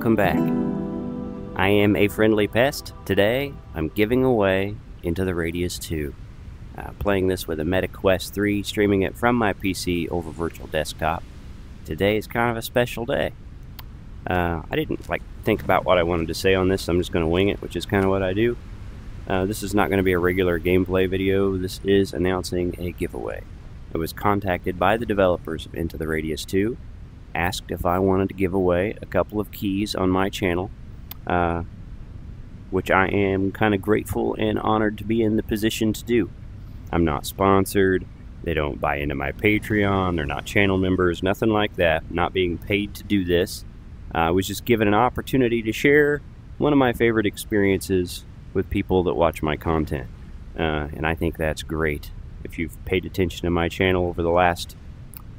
welcome back. I am a friendly pest. Today, I'm giving away Into the Radius 2. Playing this with a Meta Quest 3, streaming it from my PC over virtual desktop. Today is kind of a special day. I didn't think about what I wanted to say on this. I'm just going to wing it, which is kind of what I do. This is not going to be a regular gameplay video. This is announcing a giveaway. I was contacted by the developers of Into the Radius 2, asked if I wanted to give away a couple of keys on my channel, which I am kind of grateful and honored to be in the position to do. I'm not sponsored. They don't buy into my Patreon. They're not channel members, nothing like that. I'm not being paid to do this. I was just given an opportunity to share one of my favorite experiences with people that watch my content. And I think that's great. If you've paid attention to my channel over the last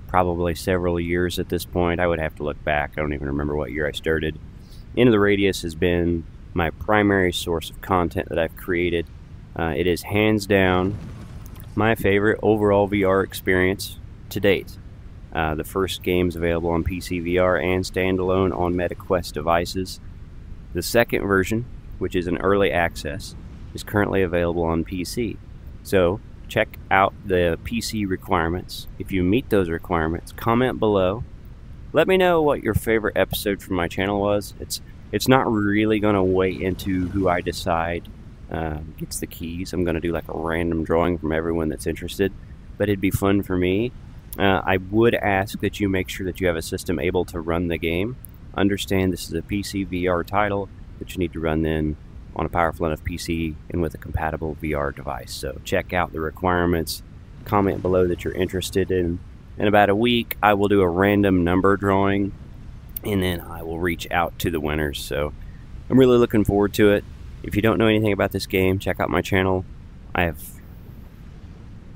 probably several years at this point, I would have to look back. I don't even remember what year I started. Into the Radius has been my primary source of content that I've created. It is hands down my favorite overall VR experience to date. The first game's available on PC VR and standalone on Meta Quest devices. The second version, which is an early access, is currently available on PC. So check out the PC requirements. If you meet those requirements, comment below. Let me know what your favorite episode from my channel was. It's not really going to weigh into who I decide gets the keys. I'm going to do like a random drawing from everyone that's interested, but it'd be fun for me. I would ask that you make sure that you have a system able to run the game. Understand this is a PC VR title that you need to run then on a powerful enough PC and with a compatible VR device. So check out the requirements, comment below that you're interested in. In about a week, I will do a random number drawing, and then I will reach out to the winners. So I'm really looking forward to it. If you don't know anything about this game, check out my channel. I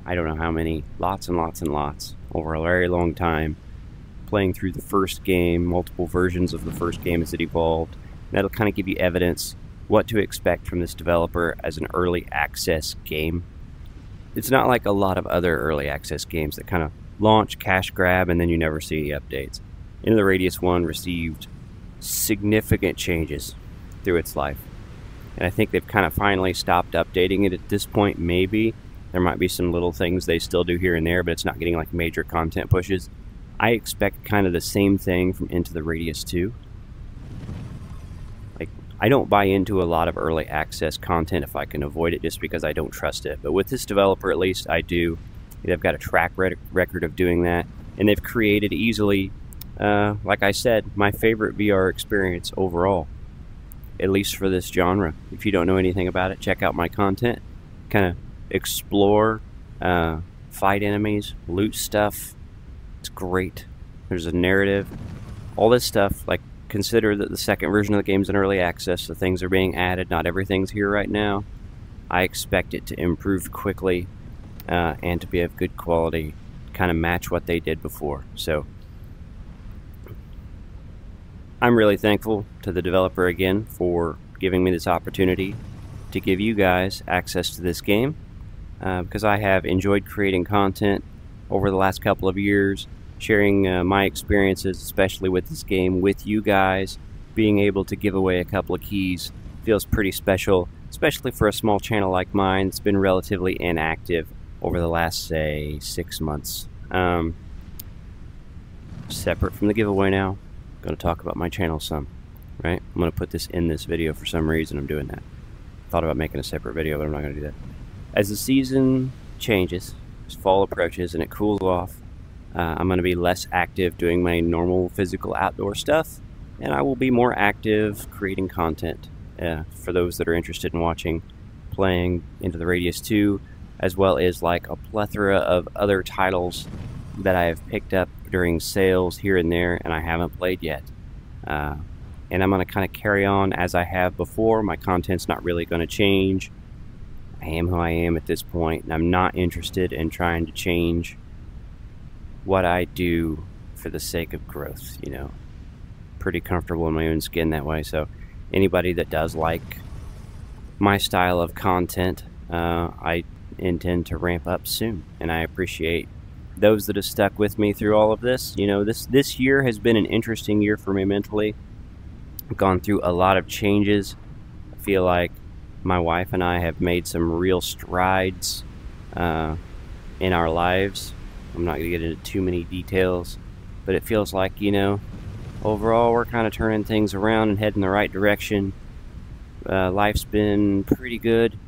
don't know how many, lots and lots and lots, over a very long time, playing through the first game, multiple versions of the first game as it evolved. That'll kind of give you evidence what to expect from this developer as an early access game. It's not like a lot of other early access games that kind of launch, cash grab, and then you never see any updates. Into the Radius 1 received significant changes through its life. And I think they've kind of finally stopped updating it at this point, maybe. There might be some little things they still do here and there, but it's not getting like major content pushes. I expect kind of the same thing from Into the Radius 2. I don't buy into a lot of early access content if I can avoid it, just because I don't trust it. But with this developer, at least, I do. They've got a track record of doing that, and they've created easily, like I said, my favorite VR experience overall, at least for this genre. If you don't know anything about it, check out my content. Kind of explore, fight enemies, loot stuff. It's great. There's a narrative, all this stuff. Consider that the second version of the game's in early access, so things are being added. Not everything's here right now. I expect it to improve quickly and to be of good quality, kind of match what they did before. So I'm really thankful to the developer again for giving me this opportunity to give you guys access to this game, because I have enjoyed creating content over the last couple of years, sharing my experiences, especially with this game, with you guys. Being able to give away a couple of keys feels pretty special, especially for a small channel like mine. It's been relatively inactive over the last, say, 6 months. Separate from the giveaway now, I'm going to talk about my channel some, right? I'm going to put this in this video for some reason. I'm doing that. Thought about making a separate video, but I'm not going to do that. As the season changes, as fall approaches and it cools off, I'm going to be less active doing my normal physical outdoor stuff, and I will be more active creating content for those that are interested in watching, playing Into the Radius 2, as well as like a plethora of other titles that I have picked up during sales here and there and I haven't played yet. And I'm going to kind of carry on as I have before. My content's not really going to change. I am who I am at this point, and I'm not interested in trying to change what I do for the sake of growth, you know. Pretty comfortable in my own skin that way. So anybody that does like my style of content, I intend to ramp up soon, and I appreciate those that have stuck with me through all of this. You know, this year has been an interesting year for me mentally. I've gone through a lot of changes. I feel like my wife and I have made some real strides in our lives. I'm not going to get into too many details, but it feels like, you know, overall we're kind of turning things around and heading the right direction. Life's been pretty good,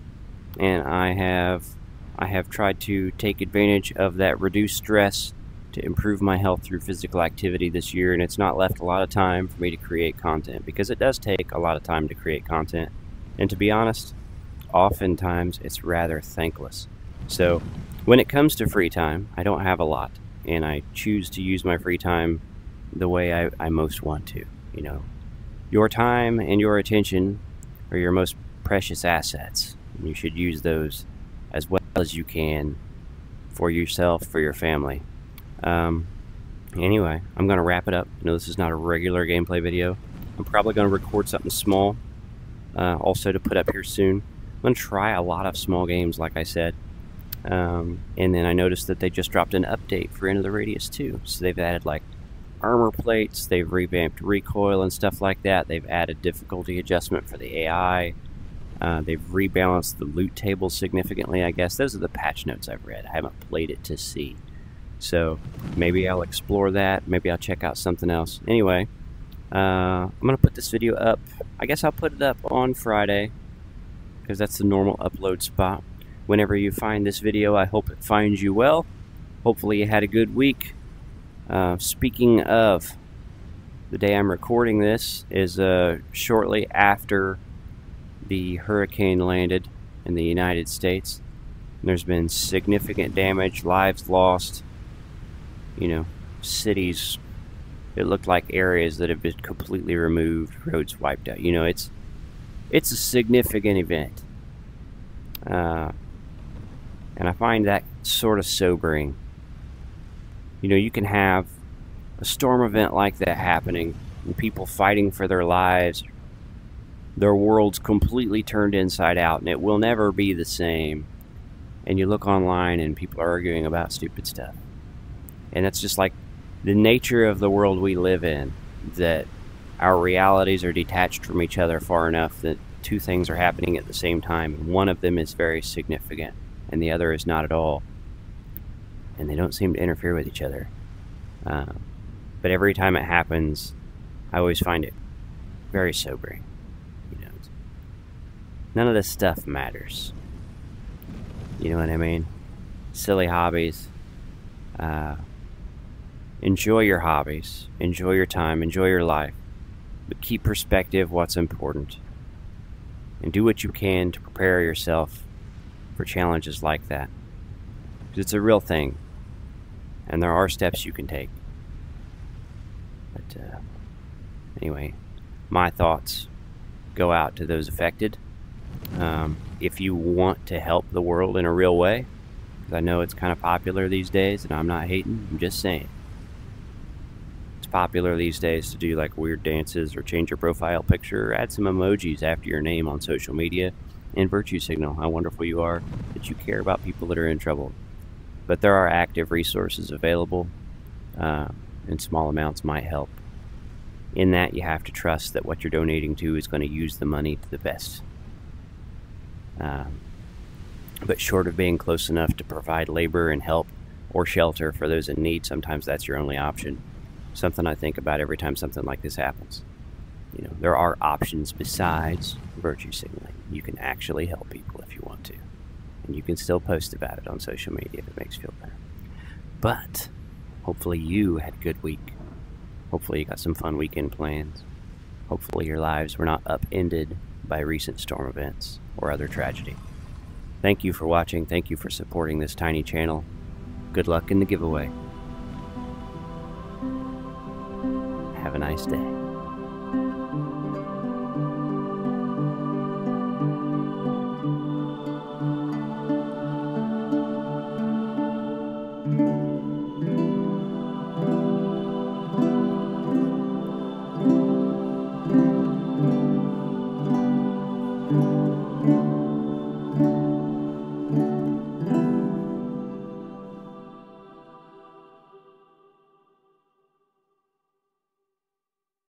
and I have tried to take advantage of that reduced stress to improve my health through physical activity this year, and it's not left a lot of time for me to create content, because it does take a lot of time to create content, and to be honest, oftentimes it's rather thankless. So when it comes to free time, I don't have a lot, and I choose to use my free time the way I most want to. You know, your time and your attention are your most precious assets, and you should use those as well as you can for yourself, for your family. Anyway, I'm going to wrap it up. I know this is not a regular gameplay video. I'm probably going to record something small also to put up here soon. I'm going to try a lot of small games, like I said. And then I noticed that they just dropped an update for Into the Radius 2. So they've added like armor plates, they've revamped recoil and stuff like that. They've added difficulty adjustment for the AI. They've rebalanced the loot table significantly, I guess. Those are the patch notes I've read. I haven't played it to see. So maybe I'll explore that. Maybe I'll check out something else. Anyway, I'm going to put this video up. I guess I'll put it up on Friday, because that's the normal upload spot. Whenever you find this video, I hope it finds you well. Hopefully you had a good week. Speaking of, the day I'm recording this is shortly after the hurricane landed in the United States. There's been significant damage, lives lost, you know, cities, it looked like areas that have been completely removed, roads wiped out. You know, it's a significant event. And I find that sort of sobering. You know, you can have a storm event like that happening, and people fighting for their lives, their world's completely turned inside out, and it will never be the same. And you look online and people are arguing about stupid stuff. And it's just like the nature of the world we live in, that our realities are detached from each other far enough that two things are happening at the same time, and one of them is very significant and the other is not at all, and they don't seem to interfere with each other. But every time it happens, I always find it very sobering. You know, none of this stuff matters. You know what I mean? Silly hobbies. Enjoy your hobbies, enjoy your time, enjoy your life, but keep perspective what's important, and do what you can to prepare yourself for challenges like that, because it's a real thing, and there are steps you can take. But anyway, my thoughts go out to those affected. If you want to help the world in a real way, because I know it's kind of popular these days, and I'm not hating, I'm just saying. Popular these days to do like weird dances or change your profile picture or add some emojis after your name on social media and virtue signal how wonderful you are, that you care about people that are in trouble. But there are active resources available, and small amounts might help. In that, you have to trust that what you're donating to is going to use the money to the best. But short of being close enough to provide labor and help or shelter for those in need, sometimes that's your only option. Something I think about every time something like this happens. You know, there are options besides virtue signaling. You can actually help people if you want to. And you can still post about it on social media if it makes you feel better. But hopefully you had a good week. Hopefully you got some fun weekend plans. Hopefully your lives were not upended by recent storm events or other tragedy. Thank you for watching. Thank you for supporting this tiny channel. Good luck in the giveaway. Have a nice day.